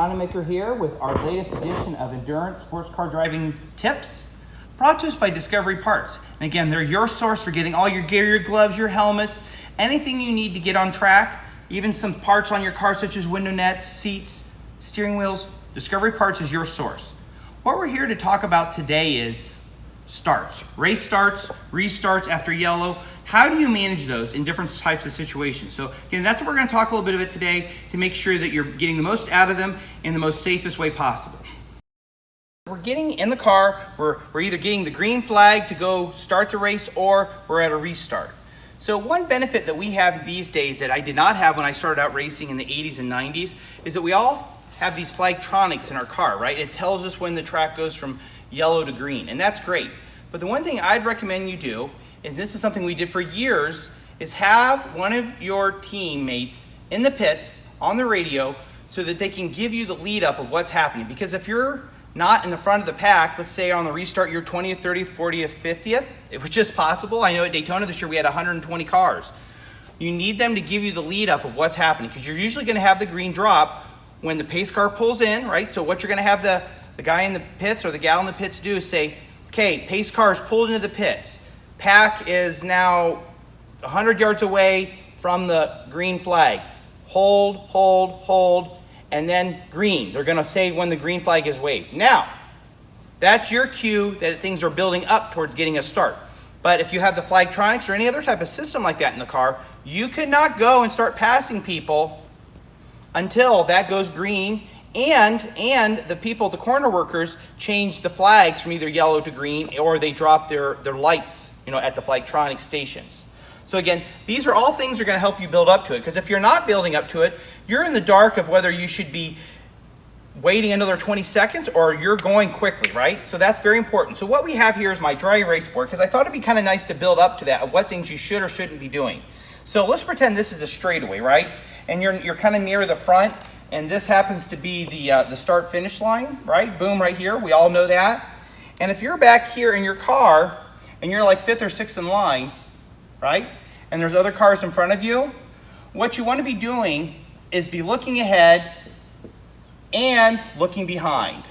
Wanamaker here with our latest edition of Endurance Sports Car Driving Tips, brought to us by Discovery Parts. And again, they're your source for getting all your gear, your gloves, your helmets, anything you need to get on track, even some parts on your car such as window nets, seats, steering wheels. Discovery Parts is your source. What we're here to talk about today is starts, race starts, restarts after yellow. How do you manage those in different types of situations? So again, that's what we're going to talk a little bit about today to make sure that you're getting the most out of them in the most safest way possible. We're getting in the car, we're either getting the green flag to go start the race or we're at a restart. So one benefit that we have these days that I did not have when I started out racing in the 80s and 90s is that we all have these flagtronics in our car, right? It tells us when the track goes from yellow to green, and that's great. But the one thing I'd recommend you do, and this is something we did for years, is have one of your teammates in the pits on the radio so that they can give you the lead up of what's happening. Because if you're not in the front of the pack, let's say on the restart you're 20th, 30th, 40th, 50th, which is possible. I know at Daytona this year we had 120 cars. You need them to give you the lead up of what's happening because you're usually going to have the green drop when the pace car pulls in, right? So what you're going to have the guy in the pits or the gal in the pits do is say, okay, pace car is pulled into the pits. Pack is now 100 yards away from the green flag. Hold, hold, hold, and then green. They're going to say when the green flag is waved. Now, that's your cue that things are building up towards getting a start. But if you have the Flagtronics or any other type of system like that in the car, you cannot go and start passing people until that goes green and the people, the corner workers, change the flags from either yellow to green or they drop their lights, at the Flagtronic stations. So again, these are all things that are going to help you build up to it, because if you're not building up to it, you're in the dark of whether you should be waiting another 20 seconds or you're going quickly, right? So that's very important. So what we have here is my dry erase board, because I thought it'd be kind of nice to build up to that, of what things you should or shouldn't be doing. So let's pretend this is a straightaway, right? And you're kind of near the front, and this happens to be the start-finish line, right? Boom, right here. We all know that. And if you're back here in your car, and you're like 5th or 6th in line, right? And there's other cars in front of you, what you want to be doing is be looking ahead and looking behind.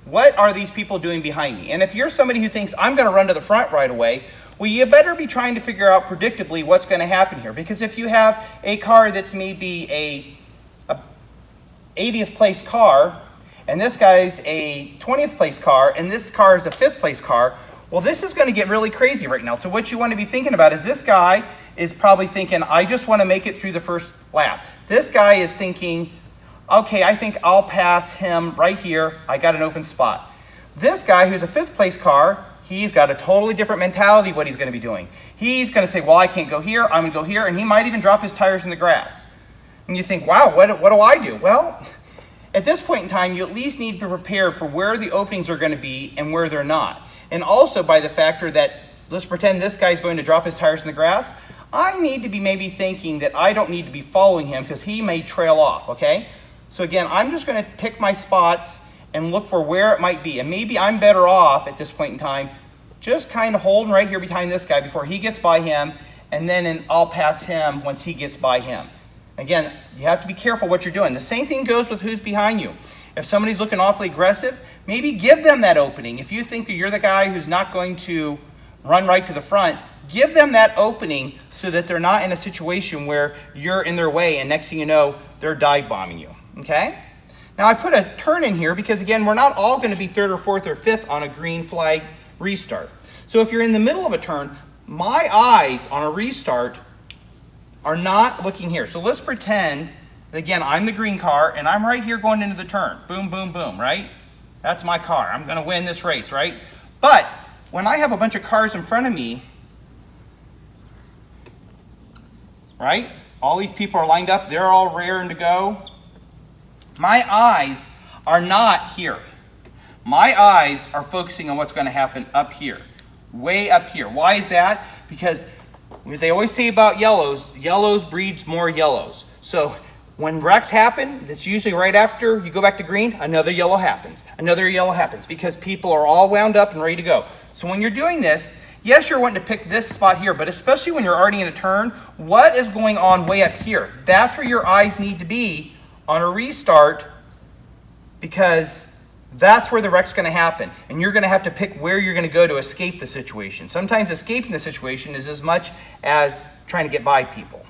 What are these people doing behind me? And if you're somebody who thinks, I'm going to run to the front right away, well, you better be trying to figure out predictably what's going to happen here. Because if you have a car that's maybe a 80th place car, and this guy's a 20th place car, and this car is a 5th place car, well, this is going to get really crazy right now. So what you want to be thinking about is this guy is probably thinking, I just want to make it through the first lap. This guy is thinking, okay, I think I'll pass him right here. I got an open spot. This guy who's a 5th place car, he's got a totally different mentality what he's going to be doing. He's going to say, well, I can't go here. I'm going to go here. And he might even drop his tires in the grass. And you think, wow, what do I do? Well, at this point in time, you at least need to prepare for where the openings are going to be and where they're not. And also by the factor that, let's pretend this guy's going to drop his tires in the grass. I need to be maybe thinking that I don't need to be following him because he may trail off, okay? So again, I'm just going to pick my spots and look for where it might be. And maybe I'm better off at this point in time just kind of holding right here behind this guy before he gets by him, and then I'll pass him once he gets by him. Again, you have to be careful what you're doing. The same thing goes with who's behind you. If somebody's looking awfully aggressive, maybe give them that opening. If you think that you're the guy who's not going to run right to the front, give them that opening so that they're not in a situation where you're in their way and next thing you know, they're dive bombing you, okay? Now I put a turn in here because again, we're not all going to be 3rd or 4th or 5th on a green flag restart. So if you're in the middle of a turn, my eyes on a restart are not looking here. So let's pretend that again, I'm the green car and I'm right here going into the turn. Boom, boom, boom, right? That's my car. I'm going to win this race, right? But when I have a bunch of cars in front of me, right? All these people are lined up. They're all raring to go. My eyes are not here. My eyes are focusing on what's going to happen up here, way up here. Why is that? Because they always say about yellows breeds more yellows. So when wrecks happen, that's usually right after you go back to green, another yellow happens. Another yellow happens because people are all wound up and ready to go. So when you're doing this, yes, you're wanting to pick this spot here, but especially when you're already in a turn, what is going on way up here? That's where your eyes need to be on a restart because that's where the wreck's going to happen. And you're going to have to pick where you're going to go to escape the situation. Sometimes escaping the situation is as much as trying to get by people.